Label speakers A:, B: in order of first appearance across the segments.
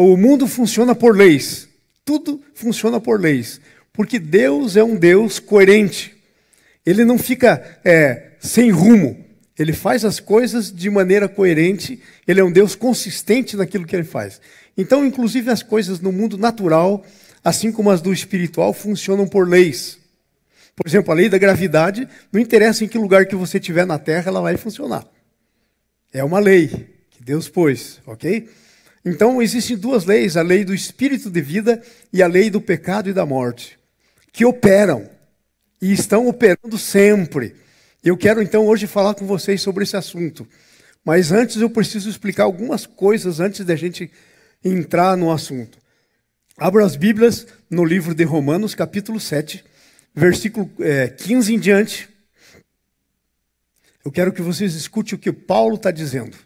A: o mundo funciona por leis. Tudo funciona por leis. Porque Deus é um Deus coerente. Ele não fica sem rumo. Ele faz as coisas de maneira coerente. Ele é um Deus consistente naquilo que ele faz. Então, inclusive, as coisas no mundo natural, assim como as do espiritual, funcionam por leis. Por exemplo, a lei da gravidade, não interessa em que lugar que você estiver na Terra, ela vai funcionar. É uma lei que Deus pôs, ok? Então, existem duas leis, a lei do espírito de vida e a lei do pecado e da morte, que operam e estão operando sempre. Eu quero, então, hoje falar com vocês sobre esse assunto. Mas antes eu preciso explicar algumas coisas antes da gente entrar no assunto. Abra as Bíblias no livro de Romanos, capítulo 7, versículo 15 em diante. Eu quero que vocês escutem o que Paulo está dizendo.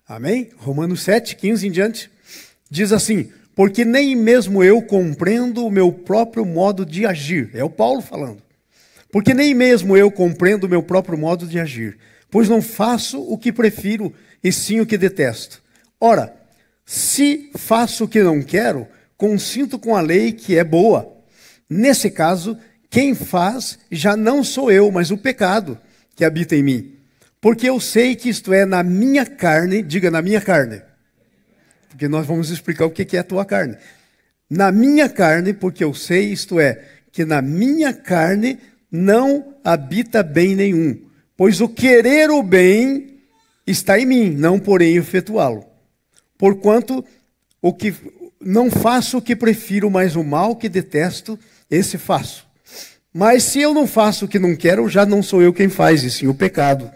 A: Amém? Romanos 7, 15 em diante. Diz assim: porque nem mesmo eu compreendo o meu próprio modo de agir. É o Paulo falando. Porque nem mesmo eu compreendo o meu próprio modo de agir, pois não faço o que prefiro, e sim o que detesto. Ora, se faço o que não quero, consinto com a lei que é boa. Nesse caso, quem faz já não sou eu, mas o pecado que habita em mim. Porque eu sei que isto é na minha carne, diga na minha carne. Porque nós vamos explicar o que é a tua carne. Na minha carne, porque eu sei, isto é, que na minha carne não habita bem nenhum. Pois o querer o bem está em mim, não porém efetuá-lo. Porquanto o que não faço o que prefiro, mas o mal que detesto, esse faço. Mas se eu não faço o que não quero, já não sou eu quem faz, e sim o pecado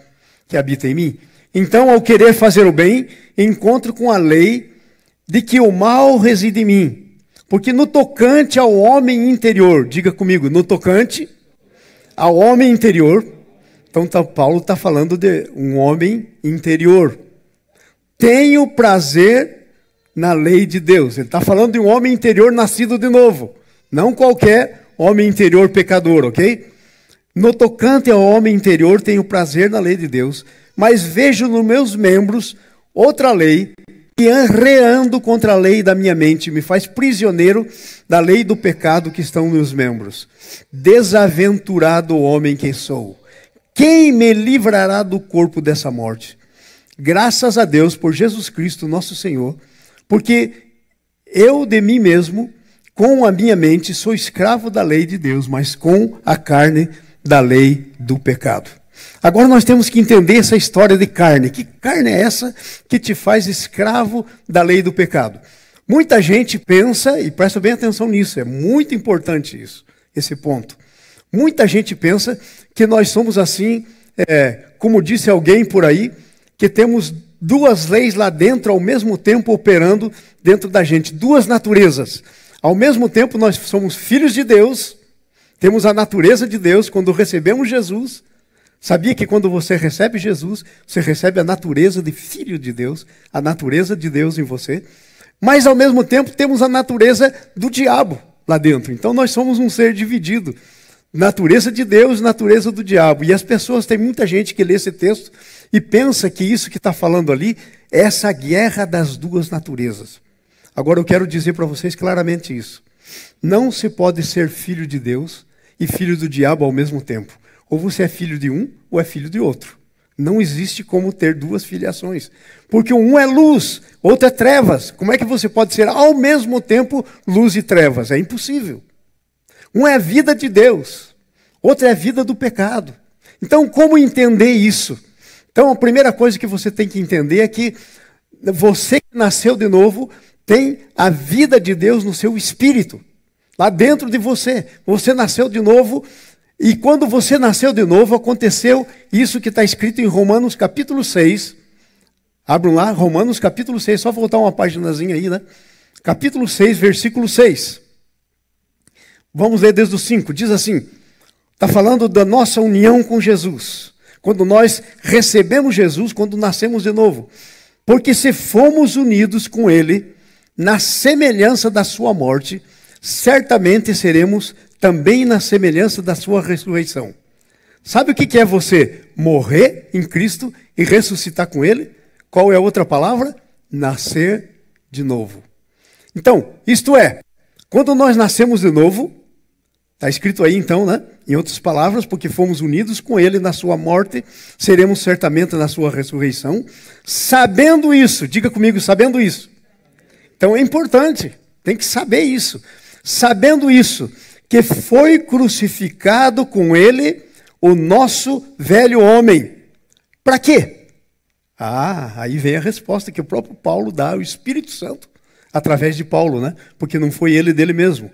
A: que habita em mim. Então, ao querer fazer o bem, encontro com a lei de que o mal reside em mim. Porque no tocante ao homem interior, diga comigo, no tocante ao homem interior, então Paulo está falando de um homem interior. Tenho prazer na lei de Deus. Ele está falando de um homem interior nascido de novo. Não qualquer homem interior pecador, ok? No tocante ao homem interior, tenho prazer na lei de Deus, mas vejo nos meus membros outra lei, que arreando contra a lei da minha mente, me faz prisioneiro da lei do pecado que estão nos membros. Desaventurado homem que sou. Quem me livrará do corpo dessa morte? Graças a Deus por Jesus Cristo, nosso Senhor, porque eu de mim mesmo, com a minha mente, sou escravo da lei de Deus, mas com a carne da lei do pecado. Agora nós temos que entender essa história de carne. Que carne é essa que te faz escravo da lei do pecado? Muita gente pensa, e presta bem atenção nisso, é muito importante isso, esse ponto. Muita gente pensa que nós somos assim, como disse alguém por aí, que temos duas leis lá dentro ao mesmo tempo operando dentro da gente, duas naturezas. Ao mesmo tempo nós somos filhos de Deus, temos a natureza de Deus quando recebemos Jesus. Sabia que quando você recebe Jesus, você recebe a natureza de filho de Deus, a natureza de Deus em você, mas ao mesmo tempo temos a natureza do diabo lá dentro. Então nós somos um ser dividido, natureza de Deus, natureza do diabo. E as pessoas, tem muita gente que lê esse texto e pensa que isso que está falando ali é essa guerra das duas naturezas. Agora eu quero dizer para vocês claramente isso. Não se pode ser filho de Deus e filho do diabo ao mesmo tempo. Ou você é filho de um, ou é filho de outro. Não existe como ter duas filiações. Porque um é luz, outro é trevas. Como é que você pode ser ao mesmo tempo luz e trevas? É impossível. Um é a vida de Deus, outro é a vida do pecado. Então, como entender isso? Então, a primeira coisa que você tem que entender é que você que nasceu de novo tem a vida de Deus no seu espírito, lá dentro de você. Você nasceu de novo. E quando você nasceu de novo, aconteceu isso que está escrito em Romanos capítulo 6. Abram lá, Romanos capítulo 6, só voltar uma paginazinha aí, né? Capítulo 6, versículo 6. Vamos ler desde o 5, diz assim, está falando da nossa união com Jesus. Quando nós recebemos Jesus, quando nascemos de novo. Porque se fomos unidos com Ele, na semelhança da sua morte, certamente seremos também na semelhança da sua ressurreição. Sabe o que é você morrer em Cristo e ressuscitar com Ele? Qual é a outra palavra? Nascer de novo. Então, isto é, quando nós nascemos de novo, está escrito aí então, né? Em outras palavras, porque fomos unidos com ele na sua morte, seremos certamente na sua ressurreição. Sabendo isso, diga comigo, sabendo isso. Então é importante, tem que saber isso. Sabendo isso, que foi crucificado com ele o nosso velho homem. Para quê? Aí vem a resposta que o próprio Paulo dá, o Espírito Santo, através de Paulo, né? Porque não foi ele dele mesmo.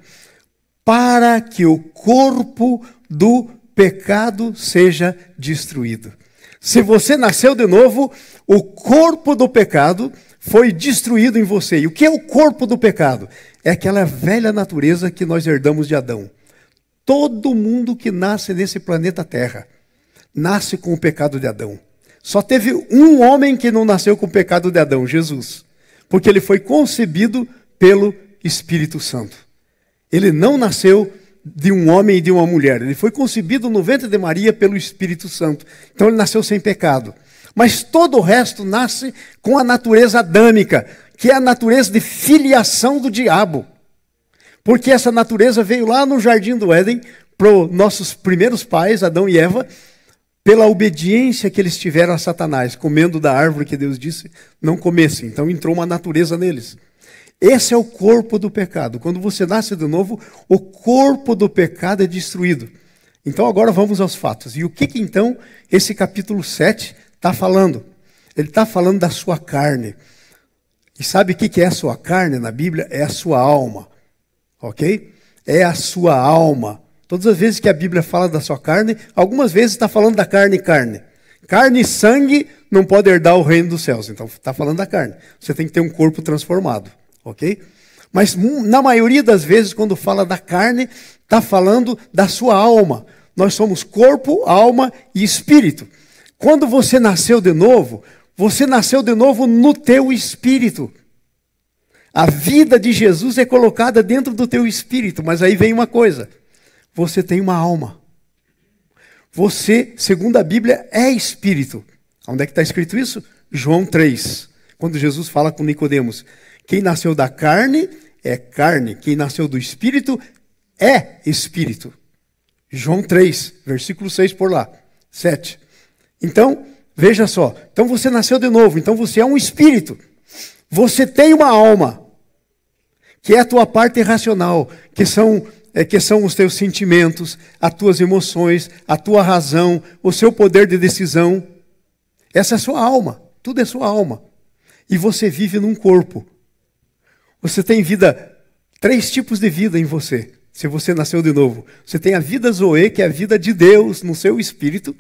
A: Para que o corpo do pecado seja destruído. Se você nasceu de novo, o corpo do pecado foi destruído em você. E o que é o corpo do pecado? É aquela velha natureza que nós herdamos de Adão. Todo mundo que nasce nesse planeta Terra nasce com o pecado de Adão. Só teve um homem que não nasceu com o pecado de Adão, Jesus. Porque ele foi concebido pelo Espírito Santo. Ele não nasceu de um homem e de uma mulher. Ele foi concebido no ventre de Maria pelo Espírito Santo. Então ele nasceu sem pecado. Mas todo o resto nasce com a natureza adâmica, que é a natureza de filiação do diabo. Porque essa natureza veio lá no Jardim do Éden, para os nossos primeiros pais, Adão e Eva, pela obediência que eles tiveram a Satanás, comendo da árvore que Deus disse não comessem. Então entrou uma natureza neles. Esse é o corpo do pecado. Quando você nasce de novo, o corpo do pecado é destruído. Então agora vamos aos fatos. E o que então esse capítulo 7 está falando? Ele está falando da sua carne. E sabe o que é a sua carne na Bíblia? É a sua alma. Ok? É a sua alma. Todas as vezes que a Bíblia fala da sua carne, algumas vezes está falando da carne. Carne e sangue não pode herdar o reino dos céus. Então está falando da carne. Você tem que ter um corpo transformado. Ok? Mas na maioria das vezes, quando fala da carne, está falando da sua alma. Nós somos corpo, alma e espírito. Quando você nasceu de novo no teu espírito. A vida de Jesus é colocada dentro do teu espírito, mas aí vem uma coisa. Você tem uma alma. Você, segundo a Bíblia, é espírito. Onde é que está escrito isso? João 3, quando Jesus fala com Nicodemos. Quem nasceu da carne é carne. Quem nasceu do espírito é espírito. João 3, versículo 6 por lá. 7. Então, veja só. Então você nasceu de novo. Então você é um espírito. Você tem uma alma. Que é a tua parte racional. Que são os teus sentimentos, as tuas emoções, a tua razão, o seu poder de decisão. Essa é a sua alma. Tudo é sua alma. E você vive num corpo. Você tem vida, 3 tipos de vida em você, se você nasceu de novo. Você tem a vida Zoe, que é a vida de Deus no seu espírito.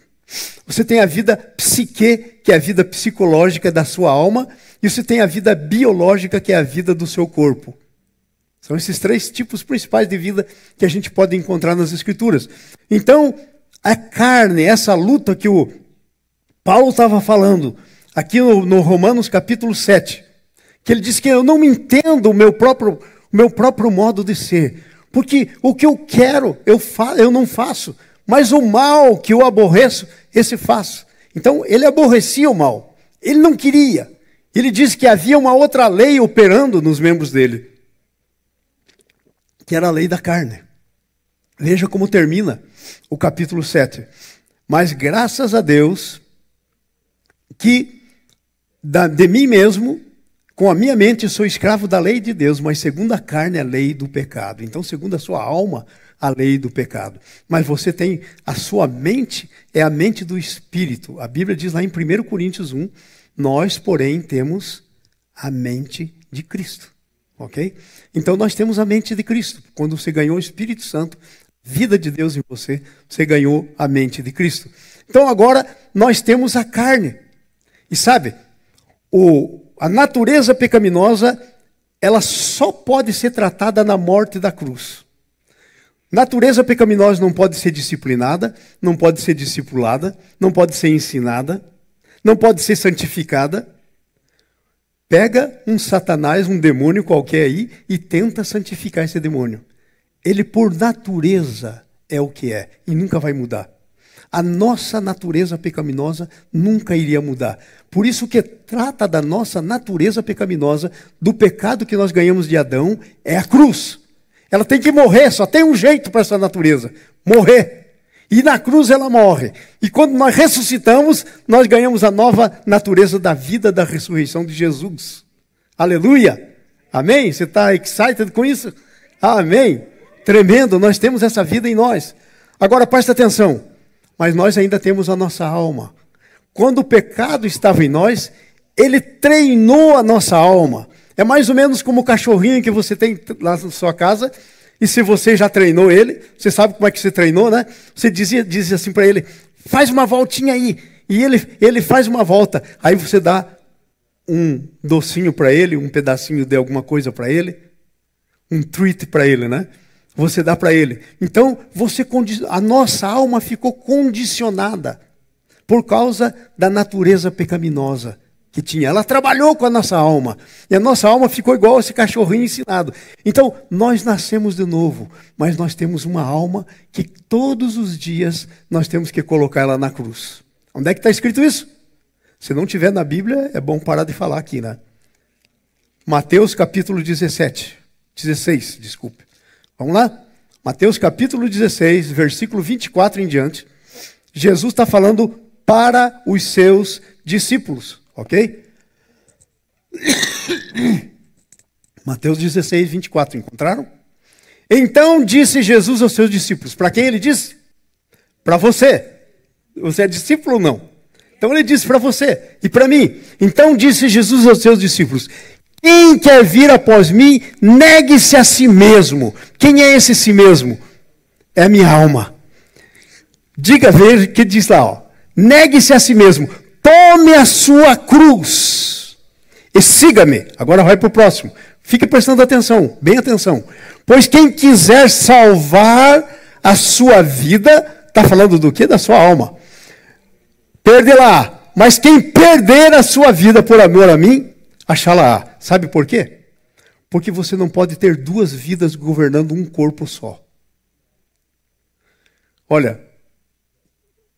A: Você tem a vida psique, que é a vida psicológica da sua alma. E você tem a vida biológica, que é a vida do seu corpo. São esses 3 tipos principais de vida que a gente pode encontrar nas Escrituras. Então, a carne, essa luta que o Paulo estava falando, aqui no Romanos capítulo 7, que ele diz que eu não me entendo o meu próprio modo de ser. Porque o que eu quero, eu não faço. Mas o mal que eu aborreço, esse faço. Então, ele aborrecia o mal. Ele não queria. Ele diz que havia uma outra lei operando nos membros dele. Que era a lei da carne. Veja como termina o capítulo 7. Mas graças a Deus, que de mim mesmo, com a minha mente sou escravo da lei de Deus, mas segundo a carne, a lei do pecado. Então, segundo a sua alma, a lei do pecado. Mas você tem, a sua mente é a mente do Espírito. A Bíblia diz lá em 1 Coríntios 1, nós, porém, temos a mente de Cristo. Ok? Então, nós temos a mente de Cristo. Quando você ganhou o Espírito Santo, vida de Deus em você, você ganhou a mente de Cristo. Então, agora, nós temos a carne. E sabe, a natureza pecaminosa, ela só pode ser tratada na morte da cruz. Natureza pecaminosa não pode ser disciplinada, não pode ser discipulada, não pode ser ensinada, não pode ser santificada. Pega um Satanás, um demônio qualquer aí, e tenta santificar esse demônio. Ele, por natureza, é o que é, e nunca vai mudar. a nossa natureza pecaminosa nunca iria mudar. Por isso que trata da nossa natureza pecaminosa, do pecado que nós ganhamos de Adão, é a cruz. Ela tem que morrer, só tem um jeito para essa natureza, morrer. E na cruz ela morre. E quando nós ressuscitamos, nós ganhamos a nova natureza da vida da ressurreição de Jesus. Aleluia! Amém? Você está excited com isso? Amém? Tremendo, nós temos essa vida em nós. Agora presta atenção, mas nós ainda temos a nossa alma. Quando o pecado estava em nós, ele treinou a nossa alma. É mais ou menos como o cachorrinho que você tem lá na sua casa, e se você já treinou ele, você sabe como é que você treinou, né? Você dizia assim para ele, faz uma voltinha aí, e ele faz uma volta. Aí você dá um docinho para ele, um pedacinho de alguma coisa para ele, um treat para ele, né? Você dá para ele. Então, a nossa alma ficou condicionada por causa da natureza pecaminosa que tinha. Ela trabalhou com a nossa alma. E a nossa alma ficou igual esse cachorrinho ensinado. Então, nós nascemos de novo, mas nós temos uma alma que todos os dias nós temos que colocar ela na cruz. Onde é que está escrito isso? Se não tiver na Bíblia, é bom parar de falar aqui, né? Mateus capítulo 16, desculpe. Vamos lá? Mateus capítulo 16, versículo 24 em diante. Jesus está falando para os seus discípulos, ok? Mateus 16, 24, encontraram? Então disse Jesus aos seus discípulos. Para quem ele disse? Para você. Você é discípulo ou não? Então ele disse para você e para mim. Então disse Jesus aos seus discípulos: quem quer vir após mim, negue-se a si mesmo. Quem é esse si mesmo? É a minha alma. Diga, veja o que diz lá, ó. Negue-se a si mesmo. Tome a sua cruz e siga-me. Agora vai para o próximo. Fique prestando atenção, bem atenção. Pois quem quiser salvar a sua vida, está falando do quê? Da sua alma. Perderá. Mas quem perder a sua vida por amor a mim, achá-la-á. Sabe por quê? Porque você não pode ter duas vidas governando um corpo só. Olha,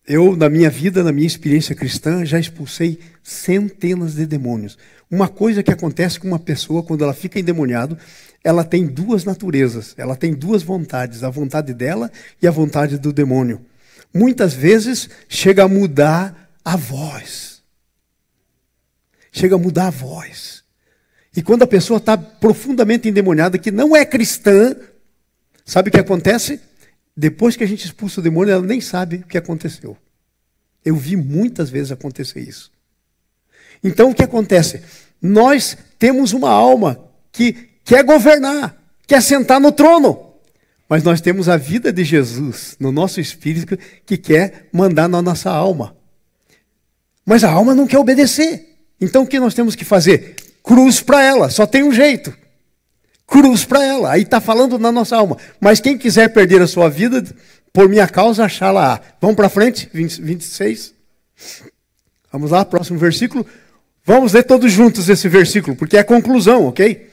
A: eu na minha vida, na minha experiência cristã, já expulsei centenas de demônios. Uma coisa que acontece com uma pessoa quando ela fica endemoniada, ela tem duas naturezas, ela tem duas vontades, a vontade dela e a vontade do demônio. Muitas vezes chega a mudar a voz. Chega a mudar a voz. E quando a pessoa está profundamente endemoniada, que não é cristã, sabe o que acontece? Depois que a gente expulsa o demônio, ela nem sabe o que aconteceu. Eu vi muitas vezes acontecer isso. Então o que acontece? Nós temos uma alma que quer governar, quer sentar no trono. Mas nós temos a vida de Jesus no nosso espírito que quer mandar na nossa alma. Mas a alma não quer obedecer. Então o que nós temos que fazer? Cruz para ela, só tem um jeito. Cruz para ela, aí está falando na nossa alma. Mas quem quiser perder a sua vida, por minha causa, achá-la. Vamos para frente, 26. Vamos lá, próximo versículo. Vamos ler todos juntos esse versículo, porque é a conclusão, ok?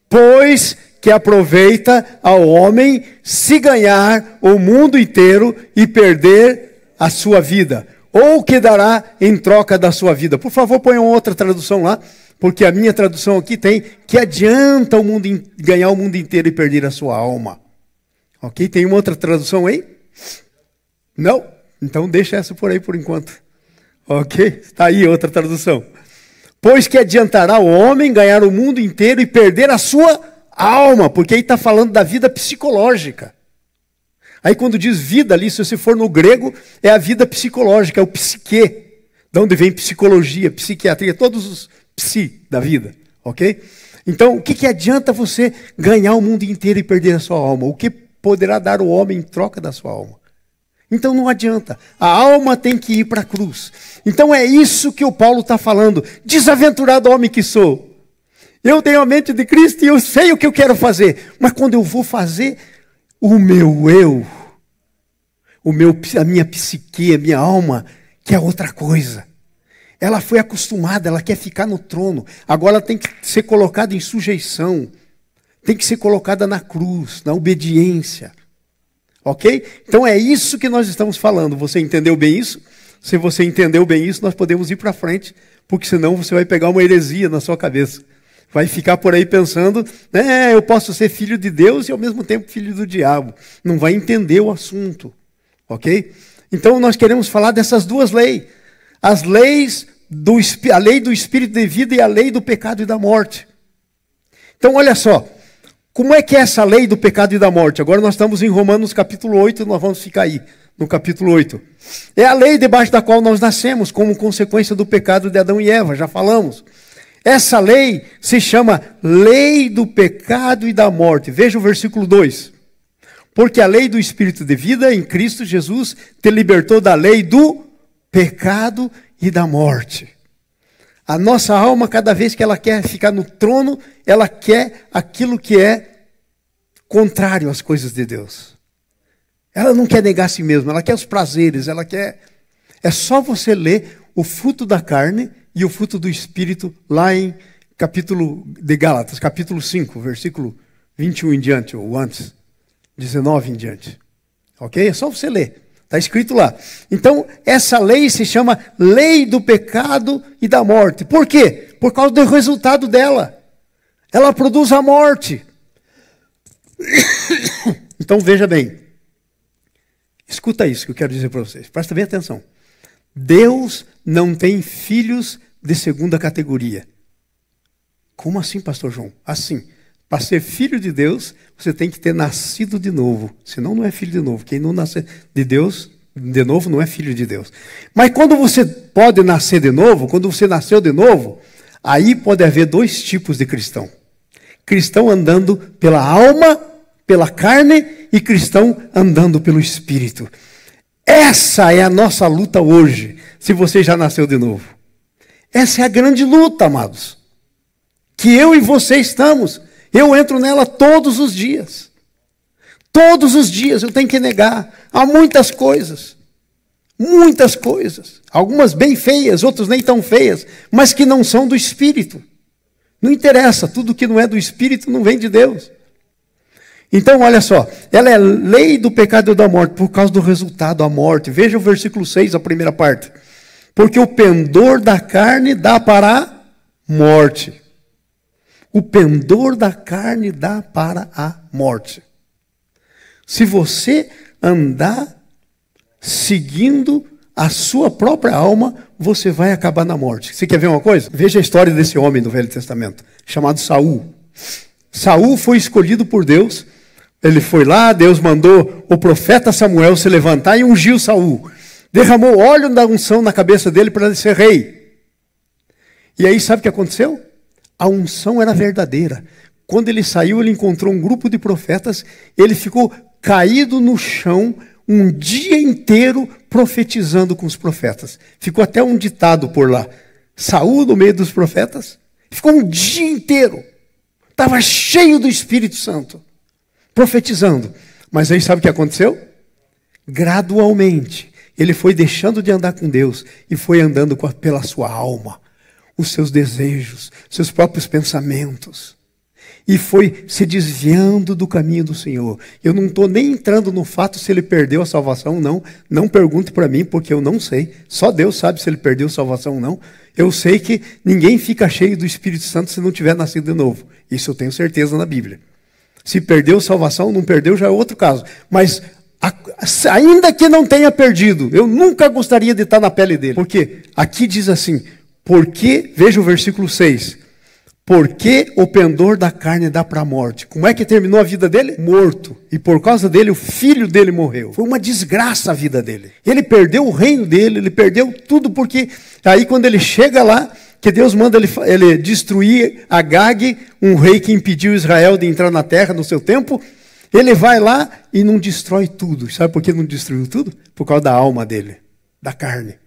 A: Pois que aproveita ao homem se ganhar o mundo inteiro e perder a sua vida. Ou o que dará em troca da sua vida. Por favor, ponham outra tradução lá. Porque a minha tradução aqui tem que adianta o mundo ganhar o mundo inteiro e perder a sua alma. Ok? Tem uma outra tradução aí? Não? Então deixa essa por aí por enquanto. Ok? Está aí outra tradução. Pois que adiantará o homem ganhar o mundo inteiro e perder a sua alma. Porque aí está falando da vida psicológica. Aí quando diz vida ali, se você for no grego, é a vida psicológica, é o psique. De onde vem psicologia, psiquiatria, todos os psi da vida, ok? Então, o que adianta você ganhar o mundo inteiro e perder a sua alma? O que poderá dar o homem em troca da sua alma? Então não adianta. A alma tem que ir para a cruz. Então é isso que o Paulo está falando. Desaventurado homem que sou. Eu tenho a mente de Cristo e eu sei o que eu quero fazer. Mas quando eu vou fazer, o meu eu, a minha psique, a minha alma, quer outra coisa. Ela foi acostumada, ela quer ficar no trono. Agora ela tem que ser colocada em sujeição. Tem que ser colocada na cruz, na obediência. Ok? Então é isso que nós estamos falando. Você entendeu bem isso? Se você entendeu bem isso, nós podemos ir para frente, porque senão você vai pegar uma heresia na sua cabeça. Vai ficar por aí pensando, eu posso ser filho de Deus e ao mesmo tempo filho do diabo. Não vai entender o assunto. Ok? Então nós queremos falar dessas duas leis. As leis, a lei do Espírito de vida e a lei do pecado e da morte. Então olha só, como é que é essa lei do pecado e da morte? Agora nós estamos em Romanos capítulo 8, nós vamos ficar aí, no capítulo 8. É a lei debaixo da qual nós nascemos, como consequência do pecado de Adão e Eva, já falamos. Essa lei se chama lei do pecado e da morte. Veja o versículo 2. Porque a lei do Espírito de vida em Cristo Jesus te libertou da lei do pecado e da morte. A nossa alma, cada vez que ela quer ficar no trono, ela quer aquilo que é contrário às coisas de Deus. Ela não quer negar a si mesma, ela quer os prazeres, ela quer... É só você ler o fruto da carne e o fruto do Espírito lá em capítulo de Gálatas, capítulo 5, versículo 21 em diante, ou antes, 19 em diante. Ok? É só você ler. Está escrito lá. Então, essa lei se chama lei do pecado e da morte. Por quê? Por causa do resultado dela. Ela produz a morte. Então, veja bem. Escuta isso que eu quero dizer para vocês. Presta bem atenção. Deus não tem filhos de segunda categoria. Como assim, pastor João? Assim. Para ser filho de Deus, você tem que ter nascido de novo. Senão não é filho de novo. Quem não nascer de Deus, de novo, não é filho de Deus. Mas quando você pode nascer de novo, quando você nasceu de novo, aí pode haver dois tipos de cristão. Cristão andando pela alma, pela carne, e cristão andando pelo Espírito. Essa é a nossa luta hoje, se você já nasceu de novo. Essa é a grande luta, amados. Que eu e você estamos. Eu entro nela todos os dias. Todos os dias eu tenho que negar. Há muitas coisas. Muitas coisas. Algumas bem feias, outras nem tão feias, mas que não são do Espírito. Não interessa, tudo que não é do Espírito não vem de Deus. Então, olha só, ela é lei do pecado e da morte, por causa do resultado, a morte. Veja o versículo 6, a primeira parte. Porque o pendor da carne dá para a morte. O pendor da carne dá para a morte. Se você andar seguindo a sua própria alma, você vai acabar na morte. Você quer ver uma coisa? Veja a história desse homem do Velho Testamento, chamado Saul. Saul foi escolhido por Deus. Ele foi lá, Deus mandou o profeta Samuel se levantar e ungiu Saul. Derramou óleo da unção na cabeça dele para ele ser rei. E aí sabe o que aconteceu? A unção era verdadeira. Quando ele saiu, ele encontrou um grupo de profetas. Ele ficou caído no chão um dia inteiro profetizando com os profetas. Ficou até um ditado por lá. Saul no meio dos profetas. Ficou um dia inteiro. Estava cheio do Espírito Santo. Profetizando. Mas aí sabe o que aconteceu? Gradualmente, ele foi deixando de andar com Deus e foi andando pela sua alma. Os seus desejos, seus próprios pensamentos. E foi se desviando do caminho do Senhor. Eu não estou nem entrando no fato se ele perdeu a salvação ou não. Não pergunte para mim, porque eu não sei. Só Deus sabe se ele perdeu a salvação ou não. Eu sei que ninguém fica cheio do Espírito Santo se não tiver nascido de novo. Isso eu tenho certeza na Bíblia. Se perdeu a salvação, não perdeu, já é outro caso. Mas ainda que não tenha perdido, eu nunca gostaria de estar na pele dele. Porque aqui diz assim... Porque, veja o versículo 6, porque o pendor da carne dá para a morte. Como é que terminou a vida dele? Morto. E por causa dele, o filho dele morreu. Foi uma desgraça a vida dele. Ele perdeu o reino dele, ele perdeu tudo, porque aí quando ele chega lá, que Deus manda ele destruir Agag, um rei que impediu Israel de entrar na terra no seu tempo, ele vai lá e não destrói tudo. Sabe por que não destruiu tudo? Por causa da alma dele, da carne.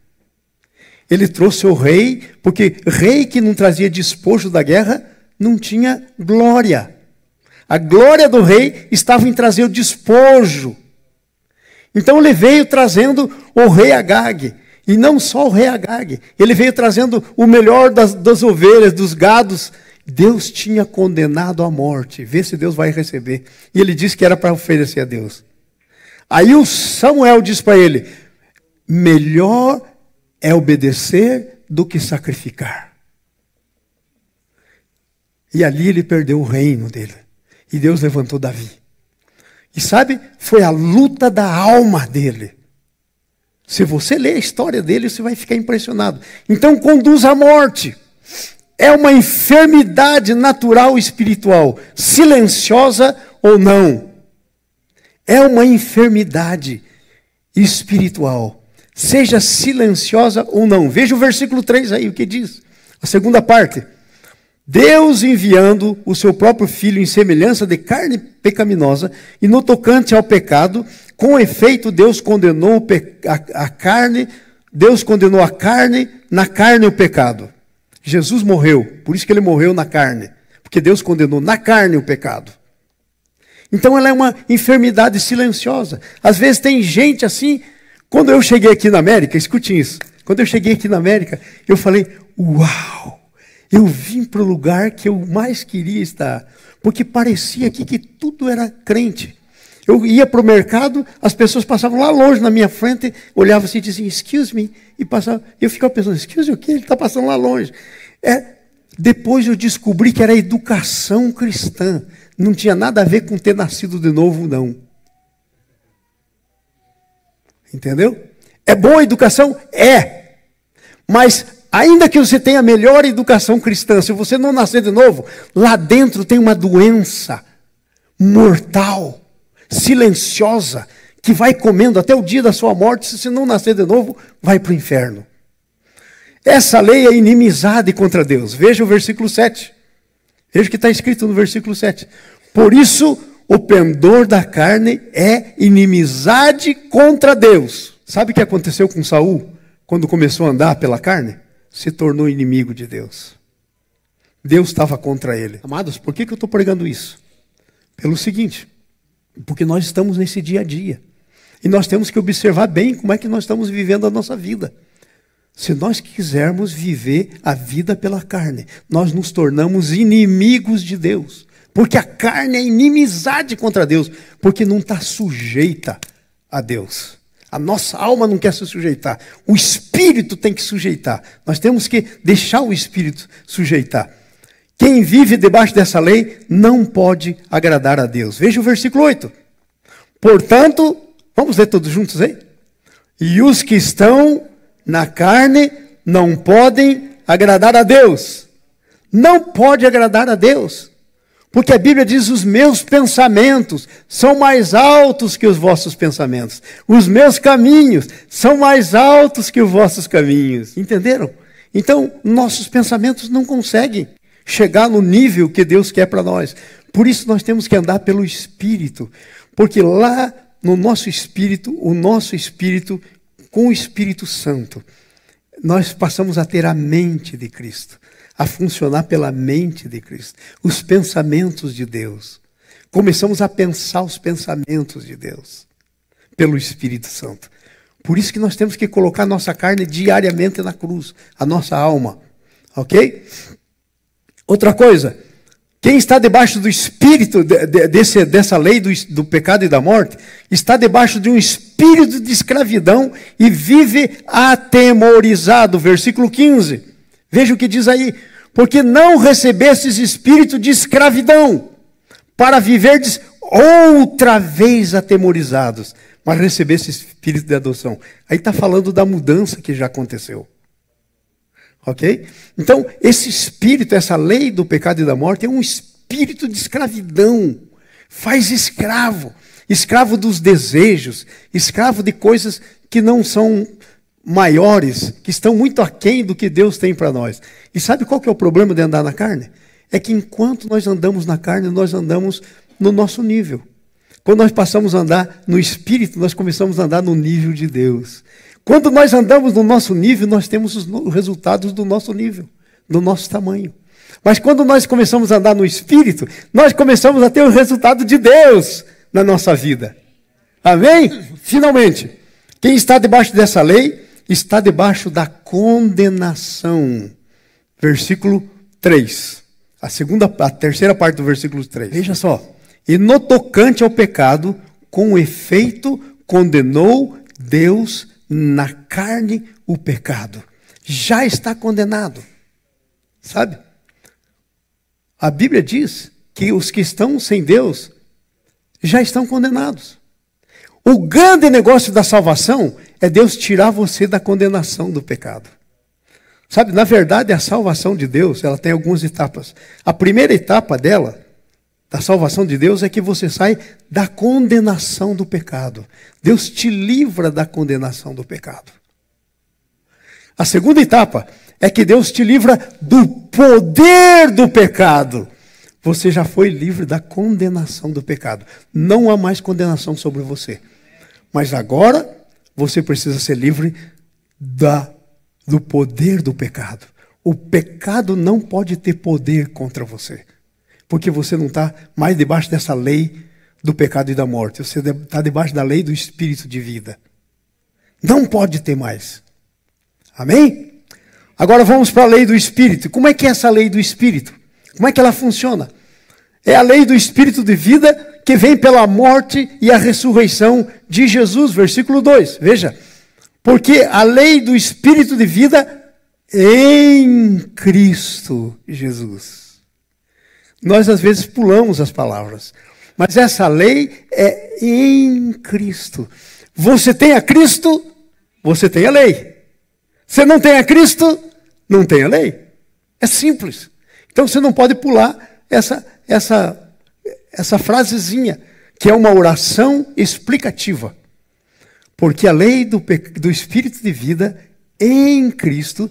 A: Ele trouxe o rei, porque rei que não trazia despojo da guerra, não tinha glória. A glória do rei estava em trazer o despojo. Então ele veio trazendo o rei Agag. E não só o rei Agag. Ele veio trazendo o melhor das ovelhas, dos gados. Deus tinha condenado à morte. Vê se Deus vai receber. E ele disse que era para oferecer a Deus. Aí o Samuel diz para ele, melhor é obedecer do que sacrificar. E ali ele perdeu o reino dele. E Deus levantou Davi. E sabe, foi a luta da alma dele. Se você ler a história dele, você vai ficar impressionado. Então conduz à morte. É uma enfermidade natural espiritual, silenciosa ou não. É uma enfermidade espiritual, seja silenciosa ou não. Veja o versículo 3 aí, o que diz. A segunda parte. Deus enviando o seu próprio Filho em semelhança de carne pecaminosa, e no tocante ao pecado, com efeito Deus condenou a carne, Deus condenou a carne, na carne o pecado. Jesus morreu, por isso que ele morreu na carne, porque Deus condenou na carne o pecado. Então ela é uma enfermidade silenciosa. Às vezes tem gente assim, quando eu cheguei aqui na América, escute isso, quando eu cheguei aqui na América, eu falei, uau! Eu vim para o lugar que eu mais queria estar, porque parecia aqui que tudo era crente. Eu ia para o mercado, as pessoas passavam lá longe na minha frente, olhavam assim e diziam, excuse me, e passavam. Eu ficava pensando, excuse me, o que? Ele está passando lá longe. Depois eu descobri que era educação cristã, não tinha nada a ver com ter nascido de novo, não. Entendeu? É boa a educação? É. Mas ainda que você tenha a melhor educação cristã, se você não nascer de novo, lá dentro tem uma doença mortal, silenciosa, que vai comendo até o dia da sua morte. Se você não nascer de novo, vai para o inferno. Essa lei é inimizade contra Deus. Veja o versículo 7. Veja o que está escrito no versículo 7. Por isso, o pendor da carne é inimizade contra Deus. Sabe o que aconteceu com Saul, quando começou a andar pela carne? Se tornou inimigo de Deus. Deus estava contra ele. Amados, por que eu estou pregando isso? Pelo seguinte, porque nós estamos nesse dia a dia. E nós temos que observar bem como é que nós estamos vivendo a nossa vida. Se nós quisermos viver a vida pela carne, nós nos tornamos inimigos de Deus. Porque a carne é inimizade contra Deus, porque não está sujeita a Deus. A nossa alma não quer se sujeitar. O Espírito tem que sujeitar. Nós temos que deixar o Espírito sujeitar. Quem vive debaixo dessa lei não pode agradar a Deus. Veja o versículo 8. Portanto, vamos ler todos juntos aí? E os que estão na carne não podem agradar a Deus. Não pode agradar a Deus. Porque a Bíblia diz, os meus pensamentos são mais altos que os vossos pensamentos. Os meus caminhos são mais altos que os vossos caminhos. Entenderam? Então, nossos pensamentos não conseguem chegar no nível que Deus quer para nós. Por isso nós temos que andar pelo Espírito. Porque lá no nosso Espírito, o nosso Espírito, com o Espírito Santo, nós passamos a ter a mente de Cristo. A funcionar pela mente de Cristo, os pensamentos de Deus. Começamos a pensar os pensamentos de Deus, pelo Espírito Santo. Por isso que nós temos que colocar a nossa carne diariamente na cruz, a nossa alma, ok? Outra coisa, quem está debaixo do espírito dessa lei do pecado e da morte, está debaixo de um espírito de escravidão e vive atemorizado, versículo 15. Veja o que diz aí, porque não recebestes espírito de escravidão, para viverdes outra vez atemorizados, mas recebeste espírito de adoção. Aí está falando da mudança que já aconteceu. Ok? Então, esse espírito, essa lei do pecado e da morte, é um espírito de escravidão. Faz escravo. Escravo dos desejos. Escravo de coisas que não são maiores, que estão muito aquém do que Deus tem para nós. E sabe qual que é o problema de andar na carne? É que enquanto nós andamos na carne, nós andamos no nosso nível. Quando nós passamos a andar no Espírito, nós começamos a andar no nível de Deus. Quando nós andamos no nosso nível, nós temos os resultados do nosso nível, do nosso tamanho. Mas quando nós começamos a andar no Espírito, nós começamos a ter o resultado de Deus na nossa vida. Amém? Finalmente, quem está debaixo dessa lei está debaixo da condenação. Versículo 3. A terceira parte do versículo 3. Veja só. E no tocante ao pecado, com efeito, condenou Deus na carne o pecado. Já está condenado. Sabe? A Bíblia diz que os que estão sem Deus já estão condenados. O grande negócio da salvação é Deus tirar você da condenação do pecado. Sabe, na verdade, a salvação de Deus, ela tem algumas etapas. A primeira etapa dela, da salvação de Deus, é que você sai da condenação do pecado. Deus te livra da condenação do pecado. A segunda etapa é que Deus te livra do poder do pecado. Você já foi livre da condenação do pecado. Não há mais condenação sobre você. Mas agora, você precisa ser livre do poder do pecado. O pecado não pode ter poder contra você. Porque você não está mais debaixo dessa lei do pecado e da morte. Você está debaixo da lei do espírito de vida. Não pode ter mais. Amém? Agora vamos para a lei do espírito. Como é que é essa lei do espírito? Como é que ela funciona? É a lei do espírito de vida que vem pela morte e a ressurreição de Jesus. Versículo 2. Veja. Porque a lei do espírito de vida em Cristo Jesus. Nós às vezes pulamos as palavras. Mas essa lei é em Cristo. Você tem a Cristo, você tem a lei. Você não tem a Cristo, não tem a lei. É simples. Então você não pode pular essa frasezinha, que é uma oração explicativa. Porque a lei do Espírito de vida em Cristo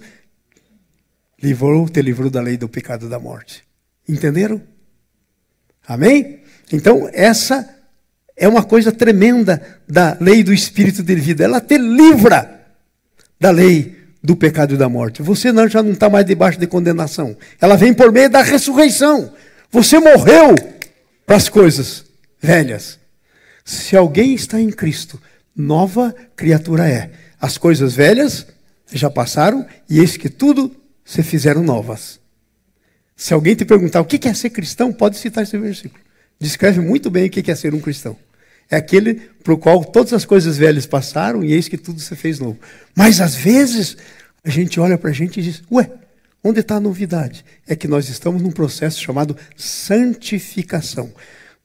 A: te livrou da lei do pecado e da morte. Entenderam? Amém? Então essa é uma coisa tremenda da lei do Espírito de vida. Ela te livra da lei do pecado e da morte. Você já não está mais debaixo de condenação. Ela vem por meio da ressurreição. Você morreu para as coisas velhas. Se alguém está em Cristo, nova criatura é. As coisas velhas já passaram e eis que tudo se fizeram novas. Se alguém te perguntar o que é ser cristão, pode citar esse versículo. Descreve muito bem o que é ser um cristão. É aquele para o qual todas as coisas velhas passaram e eis que tudo se fez novo. Mas às vezes a gente olha para a gente e diz, ué, onde está a novidade? É que nós estamos num processo chamado santificação.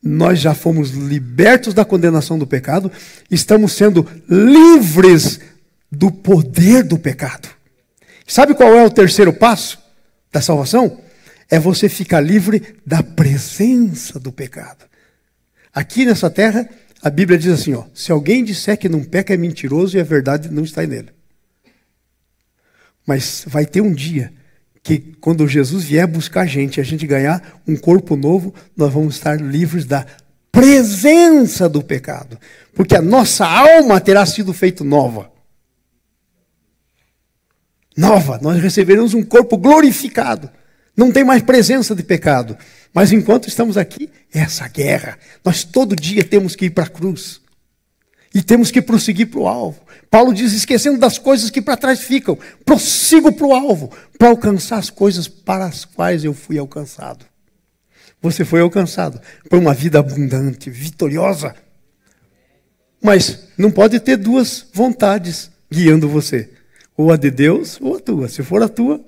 A: Nós já fomos libertos da condenação do pecado, estamos sendo livres do poder do pecado. Sabe qual é o terceiro passo da salvação? É você ficar livre da presença do pecado. Aqui nessa terra, a Bíblia diz assim, se alguém disser que não peca é mentiroso e a verdade não está nele. Mas vai ter um dia que quando Jesus vier buscar a gente ganhar um corpo novo, nós vamos estar livres da presença do pecado. Porque a nossa alma terá sido feita nova. Nova, nós receberemos um corpo glorificado. Não tem mais presença de pecado. Mas enquanto estamos aqui, é essa guerra. Nós todo dia temos que ir para a cruz. E temos que prosseguir para o alvo. Paulo diz, esquecendo das coisas que para trás ficam, prossigo para o alvo, para alcançar as coisas para as quais eu fui alcançado. Você foi alcançado por uma vida abundante, vitoriosa. Mas não pode ter duas vontades guiando você. Ou a de Deus ou a tua. Se for a tua,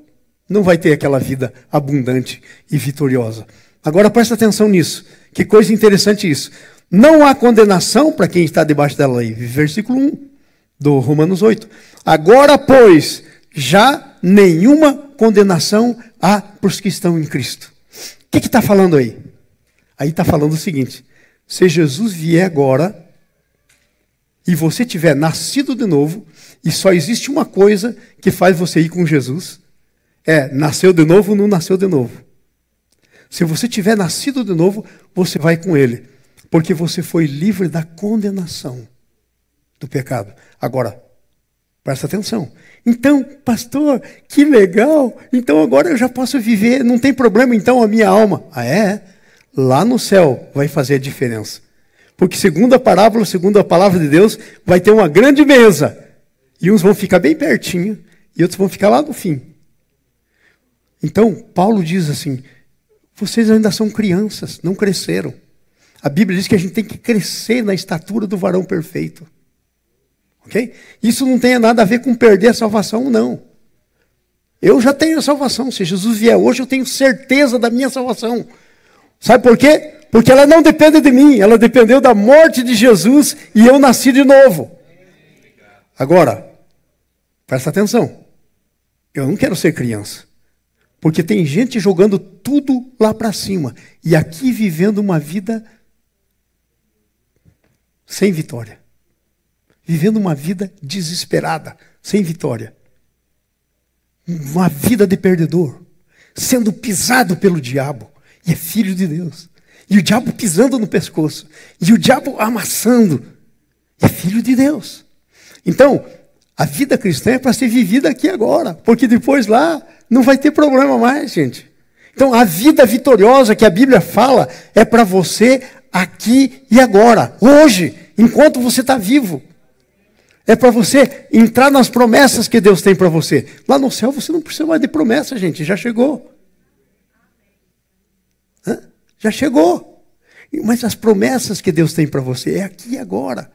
A: não vai ter aquela vida abundante e vitoriosa. Agora presta atenção nisso. Que coisa interessante isso. Não há condenação para quem está debaixo da lei. Versículo 1 do Romanos 8. Agora, pois, já nenhuma condenação há para os que estão em Cristo. O que está falando aí? Aí está falando o seguinte. Se Jesus vier agora e você tiver nascido de novo, e só existe uma coisa que faz você ir com Jesus, nasceu de novo ou não nasceu de novo. Se você tiver nascido de novo, você vai com ele. Porque você foi livre da condenação do pecado. Agora, presta atenção. Então, pastor, que legal. Então agora eu já posso viver. Não tem problema então a minha alma. Ah, é? Lá no céu vai fazer a diferença. Porque segundo a parábola, segundo a palavra de Deus, vai ter uma grande mesa. E uns vão ficar bem pertinho e outros vão ficar lá no fim. Então, Paulo diz assim, vocês ainda são crianças, não cresceram. A Bíblia diz que a gente tem que crescer na estatura do varão perfeito. Okay? Isso não tem nada a ver com perder a salvação, não. Eu já tenho a salvação. Se Jesus vier hoje, eu tenho certeza da minha salvação. Sabe por quê? Porque ela não depende de mim. Ela dependeu da morte de Jesus e eu nasci de novo. Agora, presta atenção. Eu não quero ser criança. Porque tem gente jogando tudo lá para cima. E aqui vivendo uma vida sem vitória. Vivendo uma vida desesperada, sem vitória. Uma vida de perdedor. Sendo pisado pelo diabo. E é filho de Deus. E o diabo pisando no pescoço. E o diabo amassando. E é filho de Deus. Então, a vida cristã é para ser vivida aqui agora. Porque depois lá não vai ter problema mais, gente. Então, a vida vitoriosa que a Bíblia fala é para você aqui e agora. Hoje, enquanto você está vivo. É para você entrar nas promessas que Deus tem para você. Lá no céu você não precisa mais de promessa, gente. Já chegou. Já chegou. Mas as promessas que Deus tem para você é aqui e agora.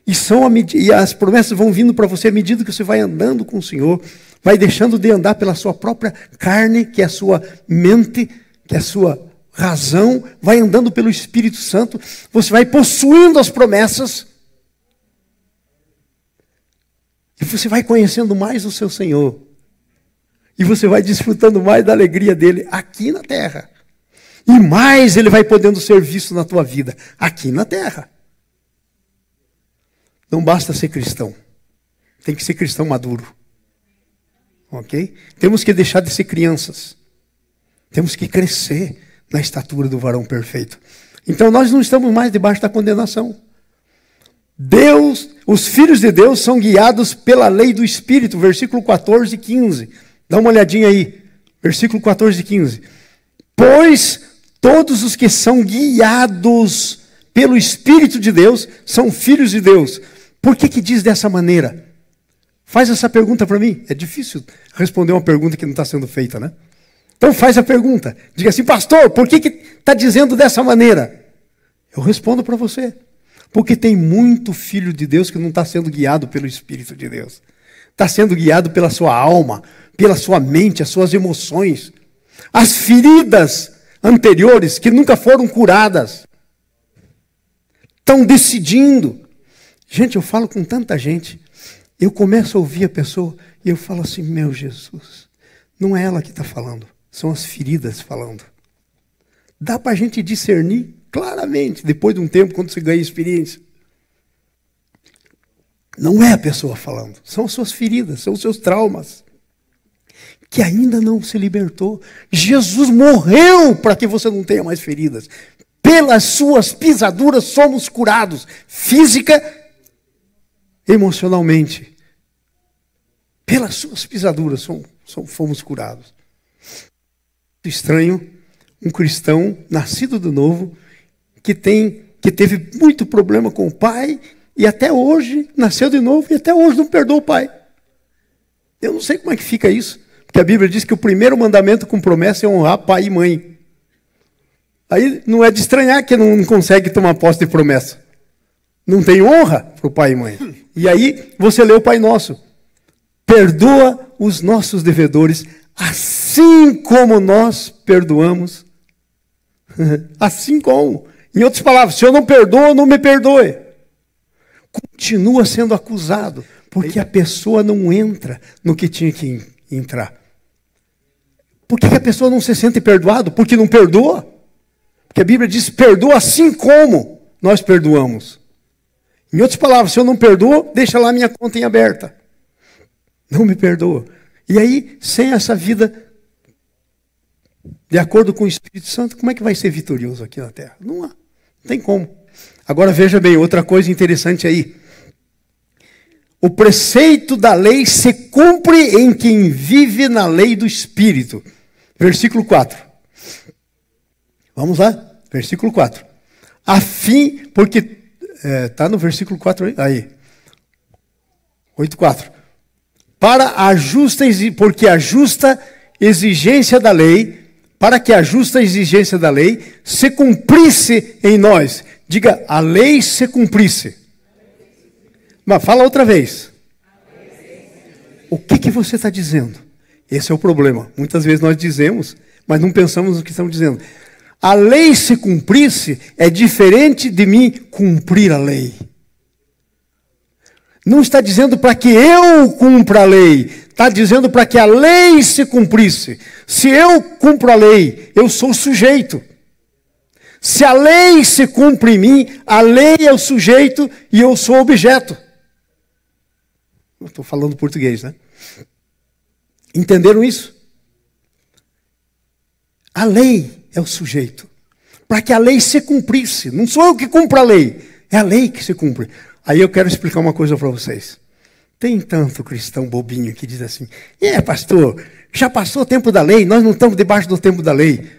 A: E as promessas vão vindo para você à medida que você vai andando com o Senhor. Vai deixando de andar pela sua própria carne, que é a sua mente, que é a sua razão. Vai andando pelo Espírito Santo. Você vai possuindo as promessas. E você vai conhecendo mais o seu Senhor. E você vai desfrutando mais da alegria dele aqui na terra. E mais ele vai podendo ser visto na tua vida aqui na terra. Não basta ser cristão. Tem que ser cristão maduro. Ok? Temos que deixar de ser crianças. Temos que crescer na estatura do varão perfeito. Então nós não estamos mais debaixo da condenação. Deus, os filhos de Deus são guiados pela lei do Espírito, versículo 14 e 15. Dá uma olhadinha aí, versículo 14 e 15. Pois todos os que são guiados pelo Espírito de Deus são filhos de Deus. Por que diz dessa maneira? Faz essa pergunta para mim. É difícil responder uma pergunta que não está sendo feita, né? Então faz a pergunta. Diga assim, pastor, por que está dizendo dessa maneira? Eu respondo para você. Porque tem muito filho de Deus que não está sendo guiado pelo Espírito de Deus. Está sendo guiado pela sua alma, pela sua mente, as suas emoções. As feridas anteriores que nunca foram curadas. Estão decidindo. Gente, eu falo com tanta gente. Eu começo a ouvir a pessoa e eu falo assim, meu Jesus, não é ela que está falando. São as feridas falando. Dá para a gente discernir claramente, depois de um tempo, quando você ganha experiência. Não é a pessoa falando, são as suas feridas, são os seus traumas, que ainda não se libertou. Jesus morreu para que você não tenha mais feridas. Pelas suas pisaduras somos curados, física, emocionalmente. Pelas suas pisaduras fomos curados. Estranho, um cristão nascido de novo, que teve muito problema com o pai, e até hoje nasceu de novo, e até hoje não perdoa o pai. Eu não sei como é que fica isso, porque a Bíblia diz que o primeiro mandamento com promessa é honrar pai e mãe. Aí não é de estranhar que não consegue tomar posse de promessa. Não tem honra para o pai e mãe. E aí você lê o Pai Nosso. Perdoa os nossos devedores, assim como nós perdoamos. Assim como. Em outras palavras, se eu não perdoo, não me perdoe. Continua sendo acusado, porque a pessoa não entra no que tinha que entrar. Por que a pessoa não se sente perdoado? Porque não perdoa. Porque a Bíblia diz, perdoa assim como nós perdoamos. Em outras palavras, se eu não perdoo, deixa lá minha conta em aberta. Não me perdoa. E aí, sem essa vida, de acordo com o Espírito Santo, como é que vai ser vitorioso aqui na terra? Não há. Não tem como. Agora veja bem, outra coisa interessante aí. O preceito da lei se cumpre em quem vive na lei do Espírito. Versículo 4. Vamos lá? Versículo 4. Porque está no versículo 4 aí. 8:4. Porque a justa exigência da lei, para que a justa exigência da lei se cumprisse em nós. Diga, a lei se cumprisse. Mas fala outra vez. O que você está dizendo? Esse é o problema. Muitas vezes nós dizemos, mas não pensamos no que estamos dizendo. A lei se cumprisse é diferente de mim cumprir a lei. Não está dizendo para que eu cumpra a lei. Está dizendo para que a lei se cumprisse. Se eu cumpro a lei, eu sou sujeito. Se a lei se cumpre em mim, a lei é o sujeito e eu sou objeto. Estou falando português, né? Entenderam isso? A lei é o sujeito. Para que a lei se cumprisse. Não sou eu que cumpro a lei. É a lei que se cumpre. Aí eu quero explicar uma coisa para vocês. Tem tanto cristão bobinho que diz assim: pastor, já passou o tempo da lei, nós não estamos debaixo do tempo da lei.